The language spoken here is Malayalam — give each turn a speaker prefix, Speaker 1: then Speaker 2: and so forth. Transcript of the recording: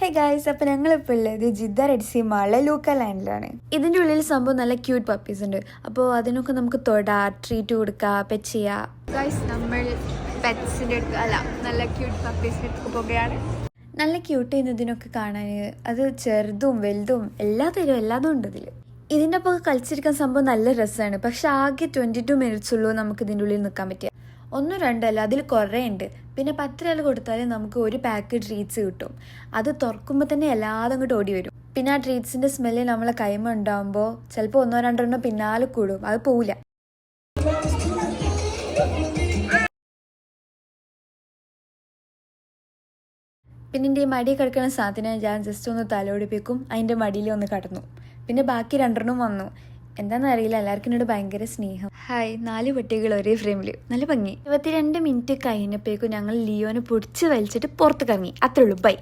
Speaker 1: ഹേ ഗായ്സ്, അപ്പോൾ ഞങ്ങളിപ്പോൾ ഉള്ളത് ജിദ്ദ റെഡ് സീ മാളിലെ ലൂക്ക ലാൻഡിലാണ്. ഇതിൻ്റെ ഉള്ളിൽ സംഭവം നല്ല ക്യൂട്ട് പപ്പീസ് ഉണ്ട്. അപ്പോൾ അതിനൊക്കെ നമുക്ക് തൊടാം, ട്രീറ്റ് കൊടുക്കുക, പെറ്റ് ചെയ്യാം.
Speaker 2: ഗായ്സ്, നമ്മൾ പെറ്റ്സിൻ്റെ അടുത്ത് അല്ല, നല്ല ക്യൂട്ട് പപ്പീസിൻ്റെ അടുത്ത് പോവുകയാണ്.
Speaker 1: നല്ല ക്യൂട്ട് ചെയ്യുന്നതിനൊക്കെ കാണാൻ അത് ചെറുതും വലുതും എല്ലാതും ഉണ്ട് ഇതിൽ. ഇതിൻ്റെ ഒപ്പം കളിച്ചിരിക്കാൻ സംഭവം നല്ല രസമാണ്. പക്ഷെ ആകെ 22 മിനിറ്റ്സ് ഉള്ളൂ നമുക്ക് ഇതിൻ്റെ ഉള്ളിൽ നിൽക്കാൻ പറ്റുക. 1, 2 അല്ല, അതിൽ കുറേ ഉണ്ട്. പിന്നെ 10 രൂപ കൊടുത്താൽ നമുക്ക് ഒരു പാക്ക് ട്രീറ്റ്സ് കിട്ടും. അത് തുറക്കുമ്പോൾ തന്നെ എല്ലാതും അങ്ങോട്ട് ഓടി വരും. പിന്നെ ആ ട്രീറ്റ്സിൻ്റെ സ്മെല്ല് നമ്മളെ കൈമ ഉണ്ടാകുമ്പോൾ ചിലപ്പോൾ 1, 2 എണ്ണം പിന്നാലെ കൂടും, അത് പോവില്ല. പിന്നെ എൻ്റെ ഈ മടി കിടക്കുന്ന സാധനം ഞാൻ ജസ്റ്റ് ഒന്ന് തലോടിപ്പിക്കും, അതിൻ്റെ മടിയിൽ ഒന്ന് കടന്നു. പിന്നെ ബാക്കി 2 എണ്ണം വന്നു. എന്താണെന്നറിയില്ല, എല്ലാവർക്കും എന്നോട് ഭയങ്കര സ്നേഹം. ഹായ്, 4 പട്ടികൾ ഒരേ ഫ്രെയിമിൽ, നല്ല ഭംഗി. 22 മിനിറ്റ് കഴിഞ്ഞപ്പോഴേക്കും ഞങ്ങൾ ലിയോനെ പൊടിച്ച് വലിച്ചിട്ട് പുറത്ത് കറങ്ങി. അത്രേ ഉള്ളൂ, ബൈ.